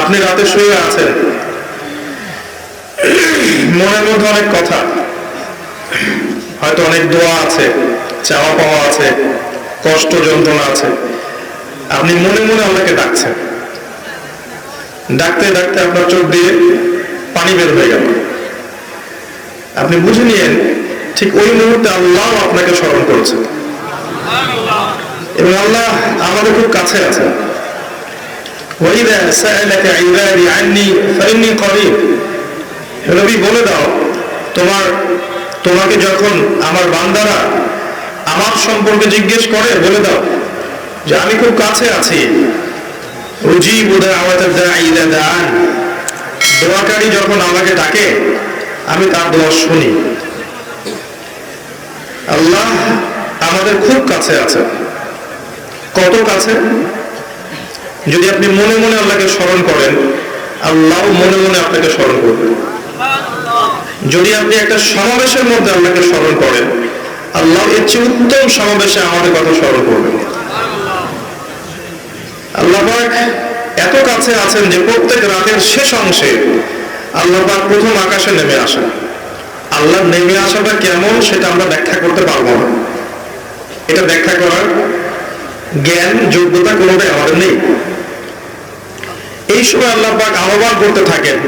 আপনি রাতে শুয়ে আছেন, মনের মধ্যে অনেক কথা, হয়তো অনেক দোয়া আছে, চাওয়া পাওয়া আছে, কষ্ট যন্ত্রণা আছে। আপনি মনে মনে আল্লাহকে ডাকছেন, ডাকতে ডাকতে আপনার চোখ দিয়ে পানি বের হয়ে গেল। আপনি বুঝে নিয়েন ঠিক ওই মুহূর্তে আল্লাহ আপনাকে স্মরণ করেছে এবং আল্লাহ আমাদের খুব কাছে আছে। وَإِذَا سَأَلَكَ عِبَادِي عَنِّي فَإِنِّي قَرِيبٌ। নবী বলে দাও, তোমাকে যখন আমার বান্দারা আমার সম্পর্কে জিজ্ঞেস করে বলে দাও যে আমি খুব কাছে আছি। উজিবু দাওয়াতাদ দাঈ ইযা দাআন। দোয়াকারী যখন আমাকে ডাকে আমি তার দোয়া শুনি। আল্লাহ আমাদের খুব কাছে আছে। কত কাছে? যদি আপনি মনে মনে আল্লাহকে স্মরণ করেন, আল্লাহ মনে মনে আপনাকে স্মরণ করবেন। যদি আপনি একটা সমাবেশের মধ্যে আল্লাহকে স্মরণ করেন, আল্লাহ এর চেয়ে উত্তম সমাবেশে আমাদের কথা স্মরণ করবেন। আল্লাহ পাক এত কাছে আছেন যে প্রত্যেক রাতের শেষ অংশে আল্লাহ পাক প্রথম আকাশে নেমে আসেন। আল্লাহ নেমে আসাটা কেমন সেটা আমরা ব্যাখ্যা করতে পারবো না। এটা ব্যাখ্যা করার জ্ঞান যোগ্যতা কোনোটাই আমাদের নেই। এই সময় আল্লাহ পাক আহ্বান করতে থাকেন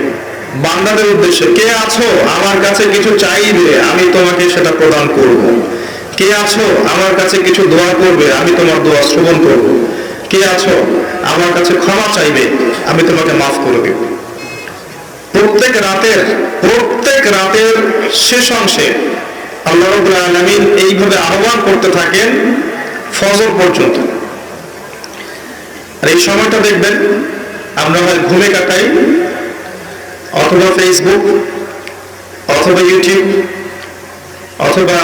বান্দাদের উদ্দেশ্যে, কে আছো আমার কাছে কিছু চাইবে, আমি তোমাকে সেটা প্রদান করব। কে আছো আমার কাছে কিছু দোয়া করবে, আমি তোমার দোয়া শ্রবণ করব। কে আছো আমার কাছে ক্ষমা চাইবে, আমি তোমাকে মাফ করে দেব। প্রত্যেক রাতের শেষ অংশে আল্লাহ রাব্বুল আলামিন এইভাবে আহ্বান করতে থাকেন ফজর পর্যন্ত। আর এই সময়টা দেখবেন আমরা হয় ঘুমে কাটাই, অথবা ফেসবুক, অথবা ইউটিউব, অথবা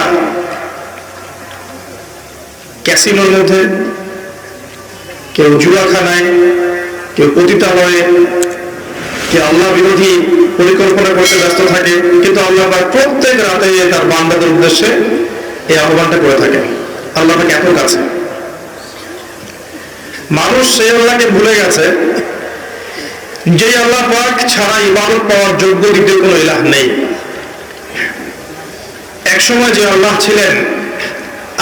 ক্যাসিনোর মধ্যে, কেউ জুয়াখানায়, কেউ পতিতালয়ে, কেউ আল্লাহ বিরোধী পরিকল্পনা করতে ব্যস্ত থাকে। কিন্তু আল্লাহ প্রত্যেক রাতে তার বান্দাদের উদ্দেশ্যে এই আহ্বানটা করে থাকে। আল্লাহ পাক এত কাছে। মানুষ সেই আল্লাহকে ভুলে গেছে যে আল্লাহ পাক ছাড়া ইবাদত পাওয়ার যোগ্য দ্বিতীয় কোনো ইলাহ নেই। একসময় যে আল্লাহ ছিলেন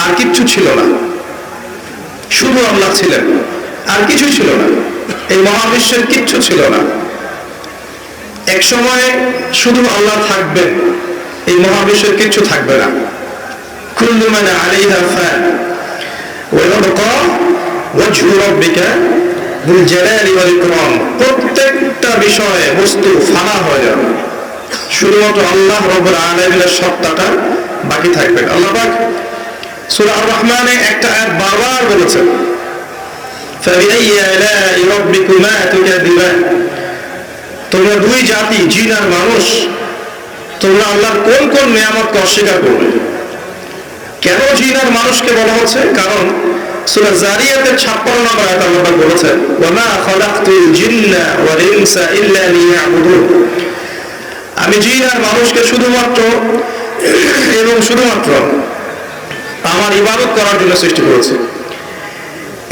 আর কিচ্ছু ছিল না, শুধু আল্লাহ ছিলেন, আর কিছু ছিল না, এই মহাবিশ্বের কিচ্ছু ছিল না। এক সময় শুধু আল্লাহ থাকবেন, এই মহাবিশ্বের কিচ্ছু থাকবে না। কুল্লু মান আলাইহা ফান ওয়া ইয়াবকা ওয়াজহু রাব্বিকা যুল জালালি ওয়াল ইকরাম। প্রত্যেকটা বিষয়ে বস্তু ফানা হয়ে যাবে, শুধুমাত্র আল্লাহ রাব্বুল আলামিনের সত্তাটা বাকি থাকবে। আল্লাহ পাক সূরা আর-রহমানে একটা আয়াত বারবার বলেছেন, ফাবিআইয়ি আলাই রাব্বিকুমা তুকাযিবান। তোমরা দুই জাতি, জিন আর মানুষ, তোমরা আল্লাহর কোন কোন নিয়ামতকে অস্বীকার করবে? কেন জিন আর মানুষকে বলা হচ্ছে? কারণ সূরা যারিয়াতের 56 নম্বর আয়াতে আল্লাহ পাক বলেছেন, ওয়া মা খালাকতুল জিন্না ওয়াল ইনসা ইল্লা লিয়াবুদুন। আমি জিন আর মানুষকে শুধুমাত্র আমার ইবাদত করার জন্য সৃষ্টি করেছি।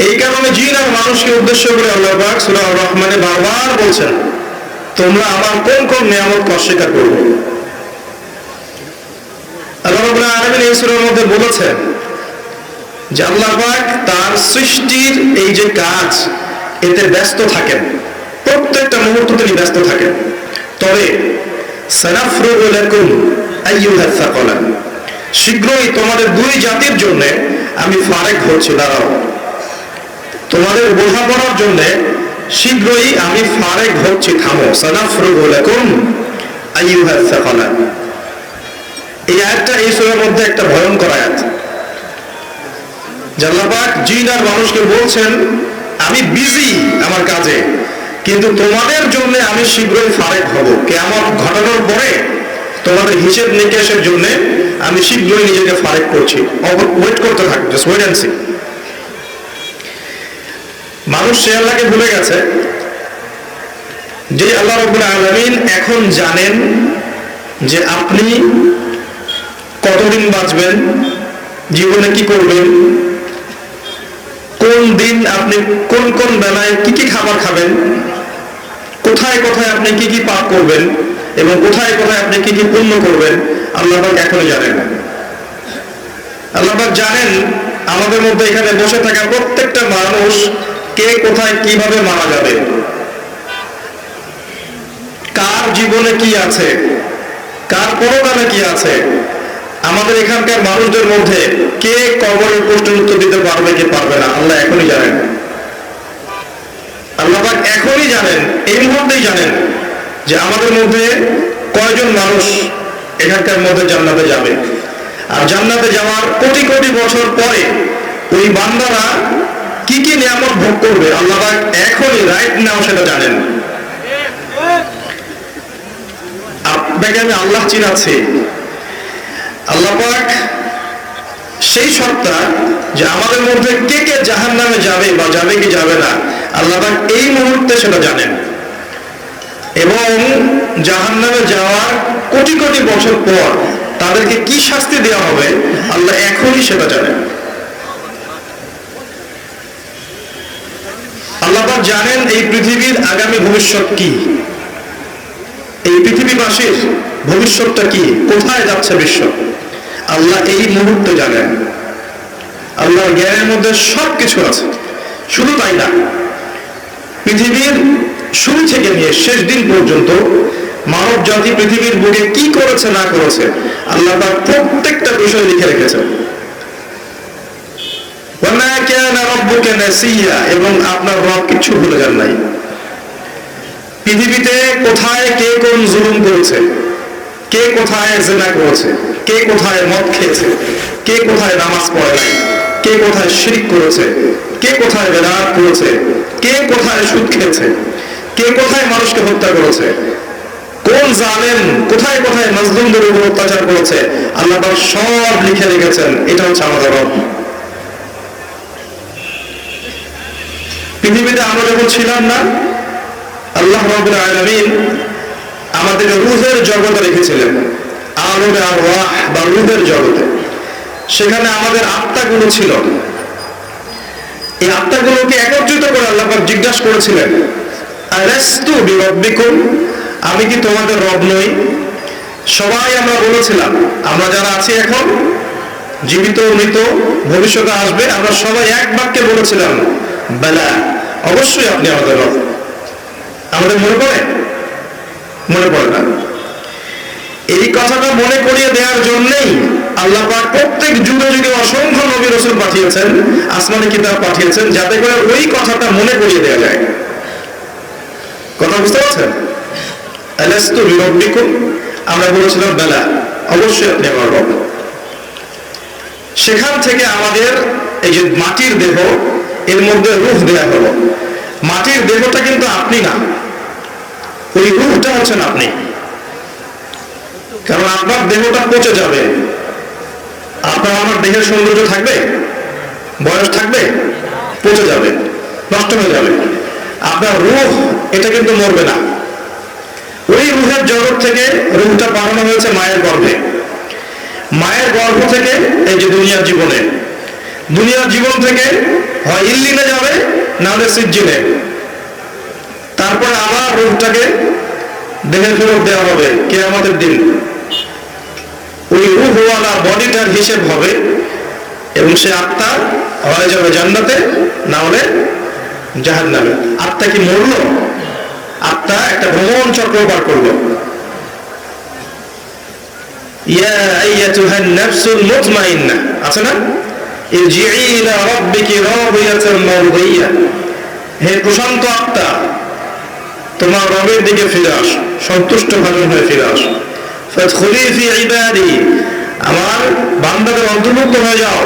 এই কারণে জিন আর মানুষকে উদ্দেশ্য করে আল্লাহ পাক সূরা আর-রহমানে বারবার বলছেন, তোমরা আমার কোন কোন নিয়ামতকে অস্বীকার করবে? আল্লাহ রাব্বুল আলামিন এই সূরার মধ্যে বলেছেন যে আল্লাহ পাক তার সৃষ্টির এই যে কাজ, এতে ব্যস্ত থাকেন, প্রত্যেকটা মুহূর্ত তিনি ব্যস্ত থাকেন। তবে সানাফরুগু লাকুম আইয়ুহাস সাকালান, শীঘ্রই তোমাদের দুই জাতির জন্য আমি ফারেক হচ্ছি, দাঁড়াও। তোমাদের বোঝাপড়ার জন্য শীঘ্রই আমি ফারেক হচ্ছি, থামো। সানাফরুগু লাকুম আইয়ুহাস সাকালান। এই আয়াতটা এই সূরার মধ্যে একটা ভয়ঙ্কর আয়াত। আল্লাহ পাক জিন আর মানুষকে বলছেন, আমি বিজি আমার কাজে, কিন্তু তোমাদের জন্য আমি শীঘ্রই ফারেক হব। কিয়ামত ঘটানোর পরে তোমাদের হিসেব নিকেশের জন্য আমি শীঘ্রই নিজেকে ফারেক করছি। ওয়েট করতে থাক, জাস্ট ওয়েট এন্ড সি। মানুষ সে আল্লাহকে ভুলে গেছে যে আল্লাহ রাব্বুল আলামিন এখন জানেন যে আপনি কতদিন বাঁচবেন, জীবনে কি করবেন, কোন দিন আপনি কোন কোন বেলায় কি কি খাবার খাবেন, কোথায় কোথায় আপনি কি কি পাপ করবেন এবং কোথায় কোথায় আপনি কি কি পুণ্য করবেন, আল্লাহ পাক এখনো জানেন। আল্লাহ পাক জানেন আমাদের মধ্যে এখানে বসে থাকা প্রত্যেকটা মানুষ কে কোথায় কিভাবে মারা যাবে, কার জীবনে কি আছে, কার পরকালে কি আছে। আমাদের এখানকার মানুষদের মধ্যে কে কবরের প্রশ্নের উত্তর দিতে পারবে কি পারবে না, আল্লাহ এখনই জানেন। আল্লাহ পাক এখনই জানেন, এই মুহূর্তেই জানেন যে আমাদের মধ্যে কয়জন মানুষ এখানকার মধ্যে জান্নাতে যাবে। আর জান্নাতে যাওয়ার কোটি কোটি বছর পরে ওই বান্দারা কি কি নিয়ামত ভোগ করবে, আল্লাহ পাক এখনই রাইট নাও সেটা জানেন। আপনাকে আমি আল্লাহ চিনাচ্ছি, আল্লাহ পাক সেই সত্তা যে আমাদের মধ্যে কে কে জাহান্নামে যাবে বা যাবে কি যাবে না, আল্লাহ পাক এই মুহূর্তে সেটা জানেন। এবং জাহান্নামে যাওয়ার কোটি কোটি বছর পর তাদেরকে কি শাস্তি দেওয়া হবে, আল্লাহ এখনই সেটা জানেন। আল্লাহ পাক জানেন এই পৃথিবীর আগামী ভবিষ্যৎ কি, এই পৃথিবীবাসীর ভবিষ্যৎটা কি, কোথায় যাচ্ছে বিশ্ব, আল্লাহ এই মুহূর্তে জানেন। আল্লাহর জ্ঞানের মধ্যে সবকিছু আছে। শুধু তাই না, পৃথিবীর শুরু থেকে নিয়ে শেষ দিন পর্যন্ত মানব জাতি পৃথিবীর বুকে কি করেছে না করেছে, আল্লাহ পাক প্রত্যেকটা বিষয় লিখে রেখেছেন। এবং আপনার রব কিছু ভুলে যান নাই। পৃথিবীতে কোথায় কে কোন জুলুম করেছে, কে কোথায় জিনা করেছে, কে কোথায় মদ খেয়েছে, কে কোথায় নামাজ পড়ে নাই, কে কোথায় শিরক করেছে, কে কোথায় বেদাত করেছে, কে কোথায় সুদ খেয়েছে, কে কোথায় মানুষকে হত্যা করেছে, কোন জালেম কোথায় কোথায় মাজলুমদের উপর অত্যাচার করেছে, আল্লাহ পাক সব লিখে রেখেছেন। এটা হচ্ছে আমাদের রব। পৃথিবীতে আমরা যখন ছিলাম না, আল্লাহ রাব্বুল আলামিন আমাদের রূহের জগতে রেখেছিলেন, আলমে আরওয়াহ বা রূহের জগতে। সেখানে আমাদের আত্মাগুলো ছিল। এই আত্মাগুলোকে একত্রিত করে আল্লাহ পাক জিজ্ঞাসা করেছিলেন, আলাস্তু বিরব্বিকুম, আমি কি তোমাদের রব নই? সবাই আমরা বলেছিলাম, আমরা যারা আছি এখন, জীবিত মৃত ভবিষ্যতে আসবে, আমরা সবাই এক বাক্যে বলেছিলাম, বালা, অবশ্যই আপনি আমাদের রব। আমাদের মনে পড়ে? মনে পড়ে না। এই কথাটা মনে করিয়ে দেওয়ার জন্যই আল্লাহ পাক প্রত্যেক যুগে যুগে অসংখ্য নবী রাসূল পাঠিয়েছেন, আসমানি কিতাব পাঠিয়েছেন, যাতে করে ওই কথাটা মনে করিয়ে দেওয়া যায়। কথা বুঝতে পারছেন? আলাস্তু বিরব্বিকুম, আমরা বলেছিলাম বালা, অবশ্যই আপনি আমার রব। সেখান থেকে আমাদের এই যে মাটির দেহ, এর মধ্যে রূহ দেয়া হলো। মাটির দেহটা কিন্তু আপনি না, ওই রূহটা হচ্ছেন আপনি। কারণ আপনার দেহটা পচে যাবে, আপনার আমার দেহের সৌন্দর্য থাকবে, বয়স থাকবে, পচে যাবে, নষ্ট হয়ে যাবে। আপনার রূহ এটা কিন্তু মরবে না। ওই রূহের জগৎ থেকে রূহটা পাঠানো হয়েছে মায়ের গর্ভে। মায়ের গর্ভ থেকে এই যে দুনিয়ার জীবনে, দুনিয়ার জীবন থেকে হয় ইল্লিনে যাবে, না হলে সিজ্জিনে। তারপরে আবার রূহটাকে দেহে ফেরত দেওয়া হবে কিয়ামতের দিন। ওই রূহওয়ালা বডিটার হিসেব হবে এবং সে আত্মা হয়ে যাবে জান্নাতে, না হলে জাহান্নামে। আত্মা কি মরলো? আত্মা একটা ভ্রমণ চক্র পার করলো। ইয়া আইয়াতুহান নাফসুল মুতমাইন্নাহ, আছে না? ইরজিই ইলা রাব্বিকি রাদিয়াতান মারদিয়া, হে প্রশান্ত আত্মা, তোমার রবের দিকে ফিরে আসো, সন্তুষ্ট ভাজন হয়ে ফিরে আসো। ফাদখুলি ফি ইবাদি, আমার বান্দাদের অন্তর্ভুক্ত হয়ে যাও।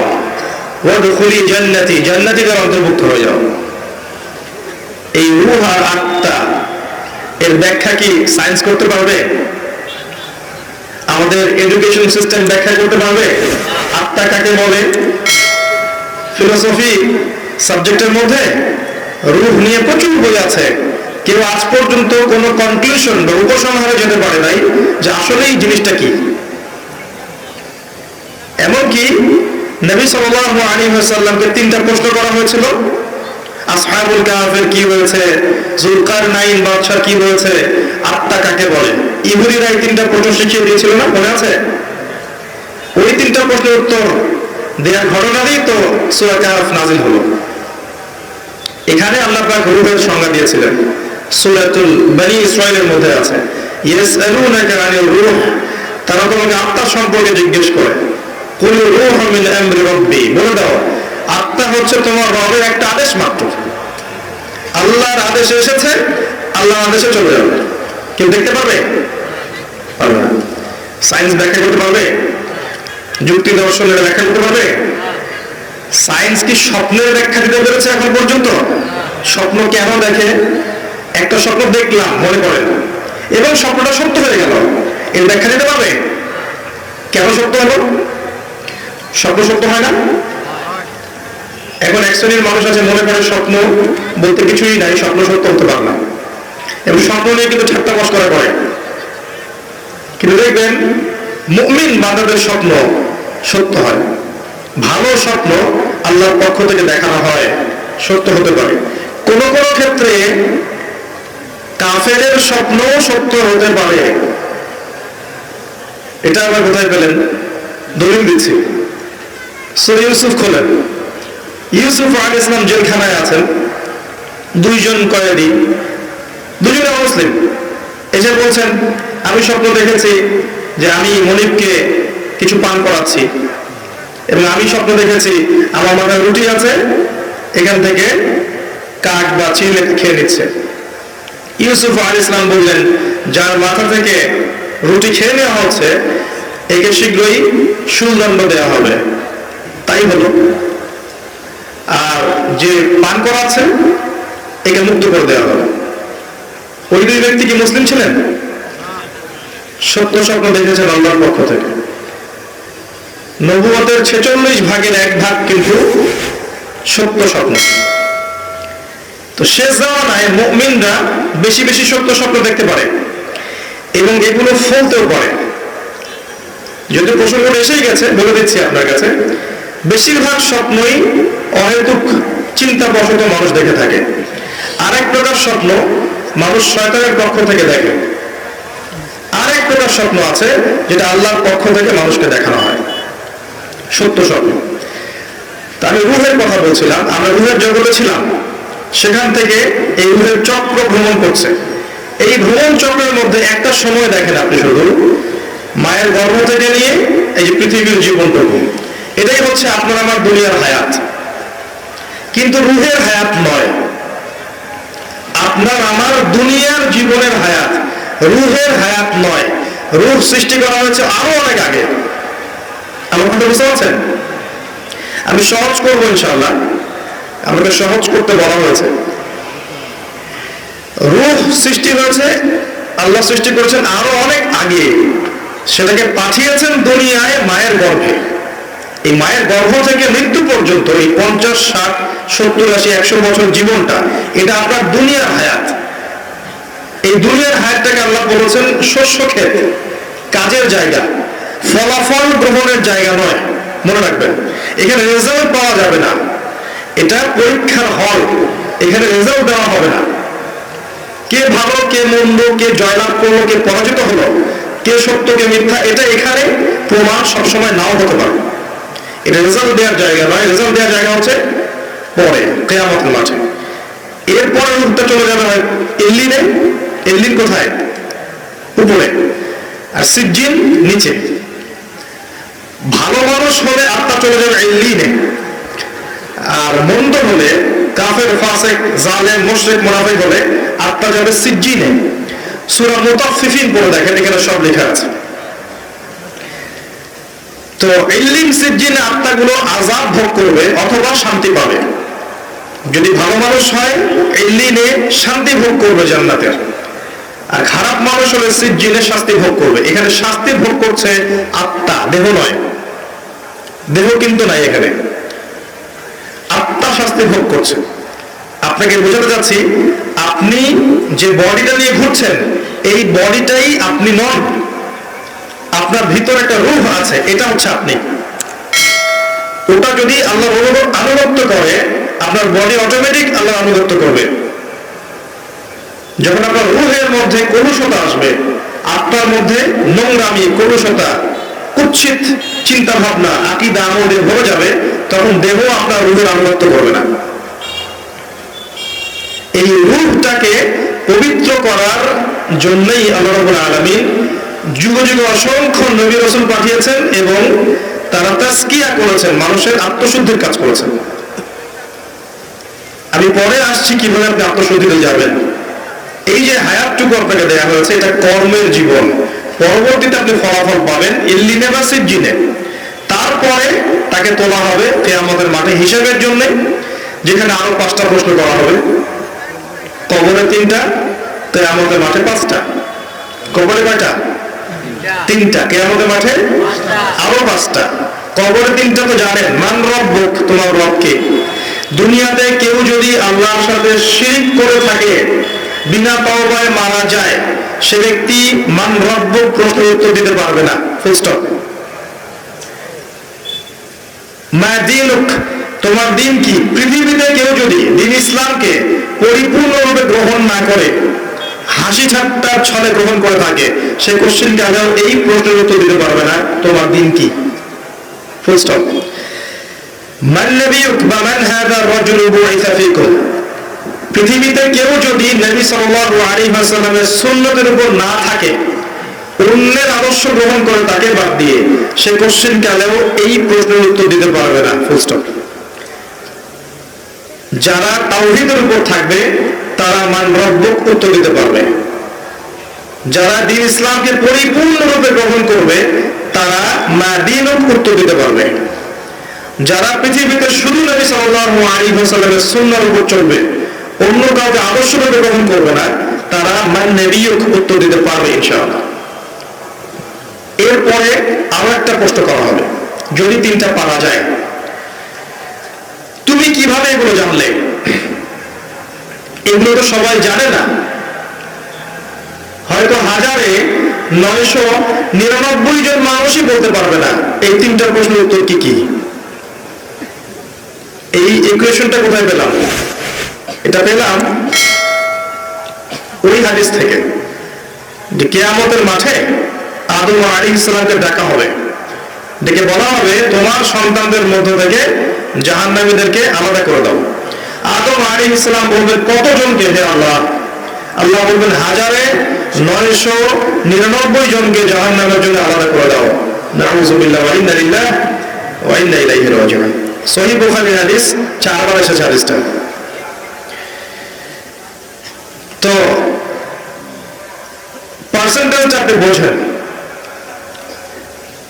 ওয়াদখুলি জান্নাতি, জান্নাতীদের অন্তর্ভুক্ত হয়ে যাও। এই রূহ আর আত্মা এর ব্যাখ্যা কি সায়েন্স করতে পারবে? আমাদের এডুকেশন সিস্টেম ব্যাখ্যা করতে পারবে আত্মা কাকে বলে? ফিলোসফি সাবজেক্টের মধ্যে রূহ নিয়ে প্রচুর বই আছে, কেউ আজ পর্যন্ত কোনো কনক্লুশন বা উপসংহারে যেতে পারে নাই যে আসলে এই জিনিসটা কি। এমনকি নবী সাল্লাল্লাহু আলাইহি ওয়াসাল্লামকে 3টা প্রশ্ন করা হয়েছিল আসহাবুল কাহফের কি হয়েছে, যুলকারনাইন বাদশার কি হয়েছে, আত্মা কাকে বলে, ইহুদিরা এই তিনটা প্রশ্ন শিখিয়ে দিয়েছিল না, মনে আছে? ওই তিনটা প্রশ্নের উত্তর দেওয়ার ঘটনাতেই তো সূরা কাহফ নাযিল হলো। এখানে আল্লাহ পাক রূহের সংজ্ঞা দিয়েছিলেন, সূরাতুল বনী ইসরাঈলের মধ্যে আছে, ইয়াসআলুনাকা আনির রূহ, তারা তোমাকে আত্মা সম্পর্কে জিজ্ঞেস করে, কুল রূহু মিন আমরি রাব্বি, বলে দাও আত্মা হচ্ছে তোমার রবের একটা আদেশ মাত্র। আল্লাহর আদেশে এসেছে, আল্লাহর আদেশে চলে যাবে। কেউ দেখতে পারবে? পারবে না। সায়েন্স ব্যাখ্যা করতে পারবে? যুক্তি দর্শনের ব্যাখ্যা করতে পারবে? সায়েন্স কি স্বপ্নের ব্যাখ্যা দিতে পেরেছে এখন পর্যন্ত? স্বপ্ন কেন দেখে? একটা স্বপ্ন দেখলাম মনে করেন, এবং স্বপ্নটা সত্য হয়ে গেল, এর ব্যাখ্যা দিতে পারবে কেন সত্য হলো? স্বপ্ন সত্য হয় না? এখন এক শ্রেণীর মানুষ আছে মনে করে স্বপ্ন বলতে কিছুই নাই, স্বপ্ন সত্য হতে পারে না, এবং স্বপ্ন নিয়ে কিন্তু ঠাট্টা মশকরা করে। কিন্তু দেখবেন মুমিন বান্দাদের স্বপ্ন সত্য হয়। ভালো স্বপ্ন আল্লাহর পক্ষ থেকে দেখানো হয়, সত্য হতে পারে। কোন কোন ক্ষেত্রে কাফেরের স্বপ্ন সত্য হতে পারে। এটা আবার কোথায় পেলেন? দলিল দিচ্ছি, সূরা ইউসুফ খোলেন। ইউসুফ আলাইহিস সালাম জেলখানায় আছেন, দুইজন কয়েদি, দুজনে মুসলিম, এসে বলছেন আমি স্বপ্ন দেখেছি যে আমি মনিবকে কিছু পান করাচ্ছি, এবং আমি স্বপ্ন দেখেছি আমার মাথায় রুটি আছে, এখান থেকে কাক বা চিল খেয়ে নিচ্ছে। ইউসুফ আলাইহিস সালাম বললেন, যার মাথা থেকে রুটি খেয়ে নেওয়া হচ্ছে একে শীঘ্রই শুলদণ্ড দেওয়া হবে। তাই হলো। আর যে পান করাচ্ছে একে মুক্ত করে দেওয়া হবে। ওই দুই ব্যক্তি কি মুসলিম ছিলেন? সত্য স্বপ্ন দেখেছেন আল্লাহর পক্ষ থেকে। নবুয়তের 46 ভাগের 1 ভাগ কিন্তু সত্য স্বপ্ন। তো শেষ জামানায় মুমিনরা বেশি বেশি সত্য স্বপ্ন দেখতে পারে, এবং এগুলো ফলতেও পারে। যদি প্রসঙ্গ এসেই গেছে বলে দিচ্ছি আপনার কাছে, বেশিরভাগ স্বপ্নই অহেতুক চিন্তা বশত মানুষ দেখে থাকে। আরেক প্রকার স্বপ্ন মানুষ শয়তানের পক্ষ থেকে দেখে। আরেক প্রকার স্বপ্ন আছে যেটা আল্লাহর পক্ষ থেকে মানুষকে দেখানো হয়, সত্য স্বপ্ন। তা আমি রূহের কথা বলছিলাম, আমরা রূহের জগতে ছিলাম, সেখান থেকে এই রূহের চক্র ভ্রমণ করছে। এই ভ্রমণ চক্রের মধ্যে একটা সময় দেখেন আপনি, শুধু মায়ের গর্ভ থেকে নিয়ে এই যে পৃথিবীর জীবনটুকু, এটাই হচ্ছে আপনার আমার দুনিয়ার হায়াত। কিন্তু রূহের হায়াত নয়, আপনার আমার দুনিয়ার জীবনের হায়াত, রূহের হায়াত নয়। রূহ সৃষ্টি করা হয়েছে আরো অনেক আগে। আমার কথা বুঝতে পারছেন? আমি সহজ করবো ইনশাআল্লাহ, আমাকে সহজ করতে বলা হয়েছে। রূহ সৃষ্টি হয়েছে, আল্লাহ সৃষ্টি করেছেন আরো অনেক আগে, সেটাকে পাঠিয়েছেন দুনিয়ায় মায়ের গর্ভে। এই মায়ের গর্ভ থেকে মৃত্যু পর্যন্ত এই 50, 60, 70, 80, 100 বছর জীবনটা, এটা আপনার দুনিয়ার হায়াত। এই দুনিয়ার হায়াতটাকে আল্লাহ বলেছেন শস্য ক্ষেত, কাজের জায়গা, ফলাফল গ্রহণের জায়গা নয়। মনে রাখবেন, এখানে রেজাল্ট পাওয়া যাবে না, এটা পরীক্ষার হল, এখানে রেজাল্ট দেওয়া হবে না। কে ভালো কে মন্দ, কে জয়লাভ করলো কে পরাজিত হলো, কে সত্য কে মিথ্যা, এটা এখানে প্রমাণ সবসময় নাও হতে পারে। এটা রেজাল্ট দেওয়ার জায়গা নয়, রেজাল্ট দেওয়ার জায়গা হচ্ছে পরে কিয়ামতের মাঠে। এরপরে রূপটা চলে যাবে হয় এল্লিনে। এল্লিন কোথায়? উপরে, আর সিজ্জিন নিচে। ভালো মানুষ হলে আত্মা চলে যাবে এল্লিনে, আর মন্দ হলে কাফের, ফাসিক, জালেম, মুশরিক, মুনাফিক হলে আত্মা যাবে সিজ্জিনে। সূরা মুতাফফিফিন পড়ে দেখেন, এখানে সব লেখা আছে। তো ইল্লিন সিজ্জিনে আত্মাগুলো আযাব ভোগ করবে অথবা শান্তি পাবে। যদি ভালো মানুষ হয় ইল্লিনে শান্তি ভোগ করবে জান্নাতের, আর খারাপ মানুষ হলে সিজ্জিনে শাস্তি ভোগ করবে। এখানে শাস্তি ভোগ করছে আত্মা, দেহ নয়। দেহ কিন্তু নাই এখানে, আত্মা শাস্তি ভোগ করছে। আপনাকে বোঝাতে যাচ্ছি, আপনি যে বডিটা নিয়ে ঘুরছেন এই বডিটাই আপনি নন। আপনার ভিতর একটা রূহ আছে, এটা হচ্ছে আপনি। ওটা যদি আল্লাহর আনুগত্য করে, আপনার বডি অটোমেটিক আল্লাহর আনুগত্য করবে। যখন আপনার রূহের মধ্যে কলুষতা আসবে, আত্মার মধ্যে নোংরামি, কলুষতা, কুৎসিত চিন্তা ভাবনা, আকীদা আমল দিয়ে ভরে যাবে, তখন দেহ আপনার রূহের আনুগত্য করবে না। এই রূহটাকে পবিত্র করার জন্যই আল্লাহ রাব্বুল আলামিন যুগে যুগে অসংখ্য নবী রাসূল পাঠিয়েছেন এবং তারা তাজকিয়া করেছেন, মানুষের আত্মশুদ্ধির কাজ করেছেন। আমি পরে আসছি কিভাবে আপনি আত্মশুদ্ধিতে যাবেন। এই যে হায়াতটুকু আপনাকে দেয়া হয়েছে, এটা কর্মের জীবন, পরবর্তীতে আপনি ফলাফল পাবেন ইল্লিনে বা সিজ্জিনে। তারপরে তাকে তোলা হবে কিয়ামতের মাঠে হিসাবের জন্য, যেখানে আরো 5টা প্রশ্ন করা হবে। কবরে 3টা, কিয়ামতের মাঠে 5টা। কবরে কয়টা? 3টা। কিয়ামতের মাঠে আরো 5টা। কবরে 3টা তো জানেন, মান রব্বুক, তোমার রব কে। দুনিয়াতে কেউ যদি আল্লাহর সাথে শিরক করে থাকে, বিনা তওবায় মারা যায়, সে ব্যক্তি মান রব্বুক প্রশ্নের উত্তর দিতে পারবে না, ফুল স্টপ। মা দীনুক, তোমার দিন কি। পৃথিবীতে কেউ যদি দিন ইসলামকে পরিপূর্ণরূপে গ্রহণ না করে, হাসি ঠাট্টার ছলে গ্রহণ করে থাকে, সে কোশ্চেনকে আদৌ এই প্রশ্নের উত্তর দিতে পারবে না, তোমার দিন কি, ফুল স্টপ। মান নবিয়ুক বা মান হাযা রাজুলু বুইসা ফীকুম, পৃথিবীতে কেউ যদি নবী সাল্লাল্লাহু আলাইহি ওয়াসাল্লামের সুন্নতের উপর না থাকে, অন্যের আদর্শ গ্রহণ করে তাকে বাদ দিয়ে, সে কোশ্চেন কালেও এই প্রশ্নের উত্তর দিতে পারবে না, ফুল স্টপ। যারা তাওহীদের উপর থাকবে তারা মান রব্বুক উত্তর দিতে পারবে। যারা দ্বীন ইসলামকে পরিপূর্ণরূপে গ্রহণ করবে তারা মা দীনুক উত্তর দিতে পারবে। যারা পৃথিবীতে শুধু নবী সাল্লাল্লাহু আলাইহি ওয়াসাল্লামের সুন্নাহর উপর চলবে, অন্য কাউকে আদর্শভাবে গ্রহণ করবে না, তারা মান নবিয়ুক উত্তর দিতে পারবে ইনশাআল্লাহ। এরপরে আরো একটা প্রশ্ন করা হবে, যদি 3টা পারা যায়। তুমি কিভাবে এগুলো জানলে? এগুলো তো সবাই জানে না। হয়তো 999 জন মানুষই বলতে পারবে না এই 3টার প্রশ্নের উত্তর কি কি। এই ইকুয়েশনটা কোথায় পেলাম? এটা পেলাম ওই হাদিস থেকে যে কিয়ামতের মাঠে আদম আলাইহিস সালামকে ডাকা হবে, ডেকে বলা হবে তোমার সন্তানদের মধ্য থেকে জাহান্নামীদেরকে আলাদা করে দাও। আদম আলাইহিস সালাম বলবেন কতজনকে হে আল্লাহ? আল্লাহ বলবেন 999 জনকে জাহান্নামের জন্য আলাদা করে দাও। নাউযুবিল্লাহ ওয়া ইন্না লিল্লাহি ওয়া ইন্না ইলাইহি রাজিউন। সহিহ বুখারী হাদিস 4 বার এসেছে হাদিসটা। তো পার্সেন্টেজটা আপনি বোঝেন,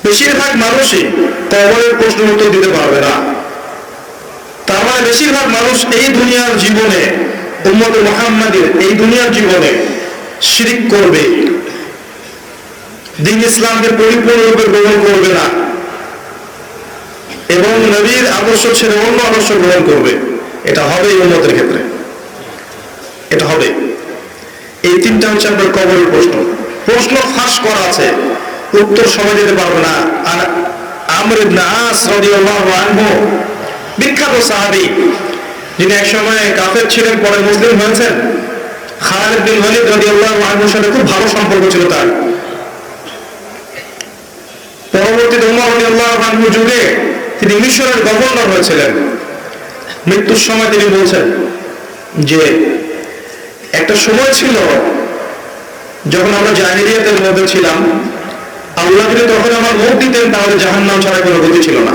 বেশিরভাগ মানুষই কবরের প্রশ্নের উত্তর দিতে পারবে না। তার মানে বেশিরভাগ মানুষ এই দুনিয়ার জীবনে, উম্মতে মুহাম্মাদের এই দুনিয়ার জীবনে শিরক করবে, দ্বীন ইসলামকে পরিপূর্ণরূপে গ্রহণ করবে না এবং নবীর আদর্শ ছেড়ে অন্য আদর্শ গ্রহণ করবে। এটা হবে এই উম্মতের ক্ষেত্রে, এটা হবে। এই 3টা হচ্ছে আপনার কবরের প্রশ্ন। প্রশ্ন ফাঁস করা আছে, উত্তর সবাই দিতে পারবে না। আর আমর ইবনে আস রাদিয়াল্লাহু আনহু, বিখ্যাত সাহাবী, যিনি একসময় কাফের ছিলেন, পরে মুসলিম হয়েছেন। খালিদ বিন ওয়ালিদ রাদিয়াল্লাহু আনহুর সাথে খুব ভালো সম্পর্ক ছিল তার। পরবর্তীতে উমর রাদিয়াল্লাহু আনহু যুগে তিনি মিশরের গভর্নর হয়েছিলেন। মৃত্যুর সময় তিনি বলছেন যে একটা সময় ছিল যখন আমরা জাহিলিয়াতের মধ্যে ছিলাম, আল্লাহ যদি তখন আমার মুখ দিতেন তাহলে জাহান্নাম ছাড়া কোনো গতি ছিল না।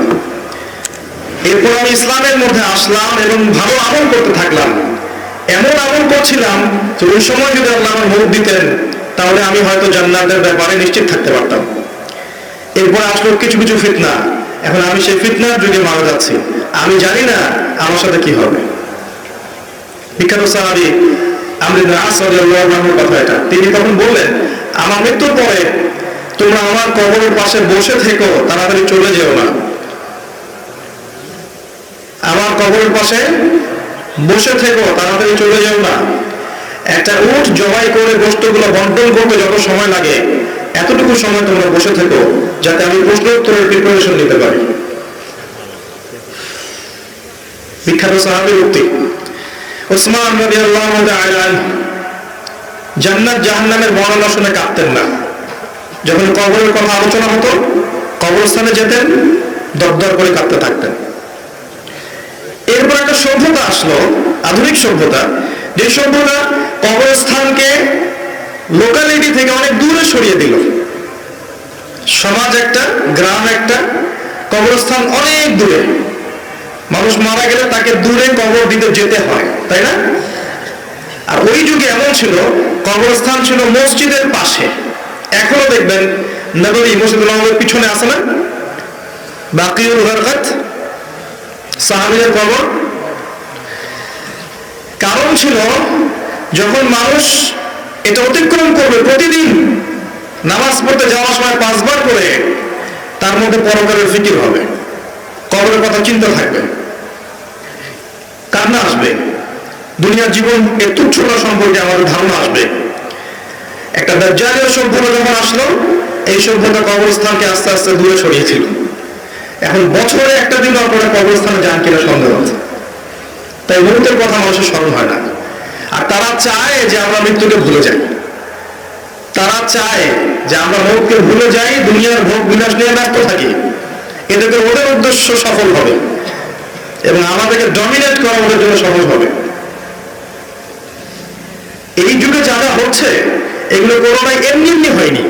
এরপর আমি ইসলামের মধ্যে আসলাম এবং ভালো আমল করতে থাকলাম। এমন আমল করছিলাম যে ওই সময় যদি আল্লাহ আমার মুখ দিতেন তাহলে আমি হয়তো জান্নাতের ব্যাপারে নিশ্চিত থাকতে পারতাম। এরপর আসলো কিছু কিছু ফিতনা, এখন আমি সেই ফিতনার যুগে মারা যাচ্ছি, আমি জানি না আমার সাথে কি হবে। বিখ্যাত সাহাবী আমর ইবনে আস রাদিয়াল্লাহু আনহুর কথা এটা। তিনি তখন বললেন, আমার মৃত্যুর পরে তোমরা আমার কবরের পাশে বসে থেকো, তাড়াতাড়ি চলে যেও না। আমার কবরের পাশে বসে থেকো, তাড়াতাড়ি চলে যেও না। একটা উট জবাই করে গোশতগুলো বন্টন করতে যত সময় লাগে, এতটুকু সময় তোমরা বসে থেকো, যাতে আমি প্রশ্ন উত্তরের প্রিপারেশন নিতে পারি। বিখ্যাত সাহাবীর উক্তি। ওসমান রাদিয়াল্লাহু তাআলা জান্নাত জাহান্নামের বর্ণনা শুনে কাঁদতেন না। যখন কবরের কথা আলোচনা হতো, কবরস্থানে যেতেন, দরদর করে কাঁদতে থাকতেন। এরপর একটা সভ্যতা আসলো, আধুনিক সভ্যতা, যে সভ্যতা কবরস্থানকে লোকালিটি থেকে অনেক দূরে সরিয়ে দিল। সমাজ একটা, গ্রাম একটা, কবরস্থান অনেক দূরে। মানুষ মারা গেলে তাকে দূরে কবর দিতে যেতে হয়, তাই না? আর ওই যুগে এমন ছিল, কবরস্থান ছিল মসজিদের পাশে। এখনো দেখবেন নববী মসজিদুল নববীর পিছনে আছে না বাকিউল গারকাত, সাহাবীদের কবর। কারণ ছিল, যখন মানুষ এটা অতিক্রম করবে প্রতিদিন নামাজ পড়তে যাওয়ার সময় 5 বার করে, তার মধ্যে পরকালের ফিকির হবে, কবরের কথা চিন্তা থাকবে, কান্না আসবে, দুনিয়ার জীবন এর তুচ্ছতা সম্পর্কে আমাদের ধারণা আসবে। একটা দাজ্জালীয় সভ্যতা যখন আসলো, এই সভ্যতা কবরস্থানকে আস্তে আস্তে দূরে সরিয়েছিল। এখন বছরে একটা দিন পরে কবরস্থানে যান কিনা সন্দেহ আছে। তাই মৃত্যুর কথা মানুষের স্মরণ হয় না। আর তারা চায় যে আমরা মৃত্যুকে ভুলে যাই। তারা চায় যে আমরা মৌতকে ভুলে যাই, দুনিয়ার ভোগ বিলাস নিয়ে ব্যস্ত থাকি। এটাকে ওদের উদ্দেশ্য সফল হবে এবং আমাদেরকে ডমিনেট করা ওদের জন্য সহজ হবে। এই যুগে যা যা হচ্ছে, এগুলো কোনোটাই এমনি এমনি হয়নি।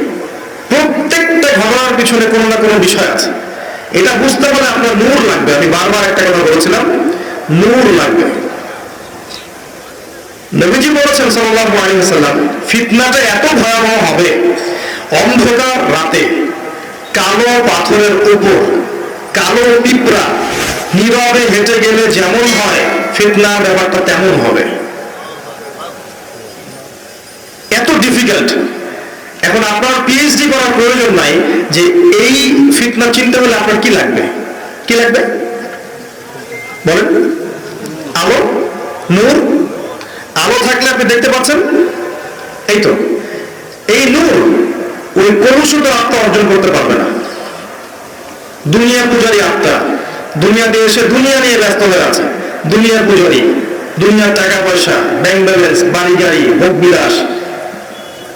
প্রত্যেকটা ঘটনার পিছনে কোনো না কোনো বিষয় আছে। এটা বুঝতে হলে আপনার নূর লাগবে। আমি বারবার একটা কথা বলেছিলাম, নূর লাগবে। নবীজি বলেছেন সাল্লাল্লাহু আলাইহি ওয়াসাল্লাম, ফিতনাটা এত ভয়াবহ হবে, অন্ধকার রাতে কালো পাথরের উপর কালো পিঁপড়া নীরবে হেঁটে গেলে যেমন হয়, ফিতনার ব্যাপারটা তেমন হবে। এত ডিফিকাল্ট। এখন আপনার পিএইচডি করার প্রয়োজন নাই যে এই ফিতনা চিনতে হলে আপনার কি লাগবে। কি লাগবে বলেন? আলো, নূর। আলো থাকলে আপনি দেখতে পাচ্ছেন, এই তো। এই নূর ওই কলুষিত আত্মা অর্জন করতে পারবে না। দুনিয়া পূজারী আত্মা দুনিয়াতে এসে দুনিয়া নিয়ে ব্যস্ত হয়ে আছে। দুনিয়ার পূজারী, দুনিয়ার টাকা পয়সা, ব্যাংক ব্যালেন্স, বাড়ি গাড়ি, ভোগ বিলাস,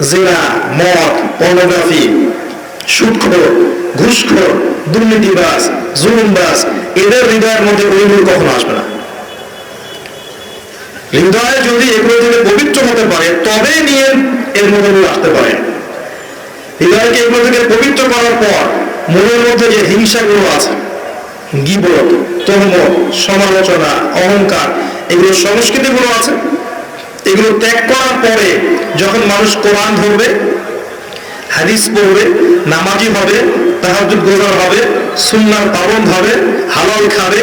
জিনা, মদ, পর্নোগ্রাফি, সুদখোর, ঘুষখোর, দুর্নীতিবাজ, জুলুমবাজ, এদের হৃদয়ের মধ্যে ওই নূর কখনো আসবে না। হৃদয়ে যদি এগুলো থেকে পবিত্র হতে পারে, তবে নিয়ে এর মধ্যে নূর আসতে পারে। হৃদয়কে এগুলো থেকে পবিত্র করার পর মনের মধ্যে যে হিংসাগুলো আছে, গীবত, তহমত, সমালোচনা, অহংকার, এগুলো সংস্কৃতিগুলো আছে, এগুলো ত্যাগ করার পরে যখন মানুষ কোরআন ধরবে, হাদিস পড়বে, নামাজি হবে, তাহাজ্জুদ গুজার হবে, সুন্নাহর পাবন্দ হবে, হালাল খাবে,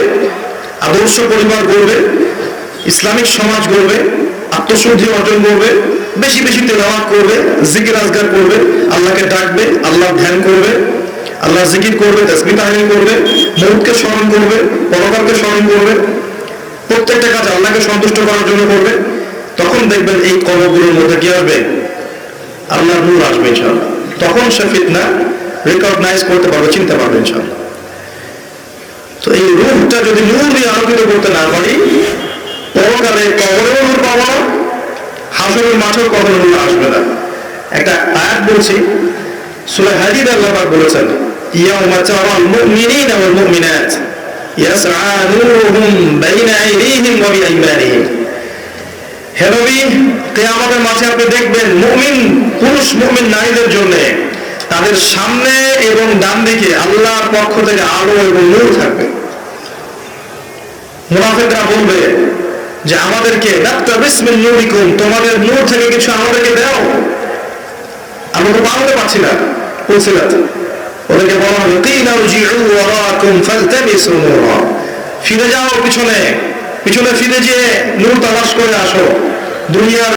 আদর্শ পরিবার গড়বে, ইসলামিক সমাজ গড়বে, আত্মশুদ্ধি অর্জন করবে, বেশি বেশি তেলাওয়াত করবে, জিকির আজগার করবে, আল্লাহকে ডাকবে, আল্লাহর ধ্যান করবে, আল্লাহর জিকির করবে, তাসবিহ তাহলিল করবে, মউতকে স্মরণ করবে, পরকালকে স্মরণ করবে, প্রত্যেকটা কাজ আল্লাহকে সন্তুষ্ট করার জন্য করবে। তখন দেখবেন এই কলবগুলোর মধ্যে কি আসবে? আল্লাহর নূর আসবে ইনশাআল্লাহ। তখন সে ফিতনা রিকগনাইজ করতে পারবে, চিনতে পারবে ইনশাআল্লাহ। তো এই রূহটা যদি নূর দিয়ে আলোকিত করতে না পারি, পরকালে কবরেও নূর পাবো না, হাসরের মাঠেও কবরের নূর আসবে না। একটা আয়াত বলছি, সূরা হাদীদ আল্লাহ পাক বলেছেন, ইয়াউমা তারাল মুমিনিনা ওয়াল মুমিনাত ইয়াসআ নূরুহুম বাইনা আইদিহিম ওয়া বিআইমানিহিম। হে নবী, কিয়ামতের মাঠে আপনি দেখবেন মুমিন পুরুষ, মুমিন নারীদের জন্য তাদের সামনে এবং ডান দিকে আল্লাহর পক্ষ থেকে আলো এবং নূর থাকবে। মুনাফিকরা বলবে যে আমাদেরকে নাকতাবিস মিন নূরিকুম, তোমাদের নূর থেকে কিছু আমাদেরকে দাও, আমরা তো পালতে পারছি না। বলছিলাম ওদেরকে বলা হবে, কিলা রজিউ ওয়ারাকুম ফালতামিসু নূরা, ফিরে যাও পিছনে, পিছনে ফিরে যেয়ে নূর তালাশ করে আসো। দুনিয়ার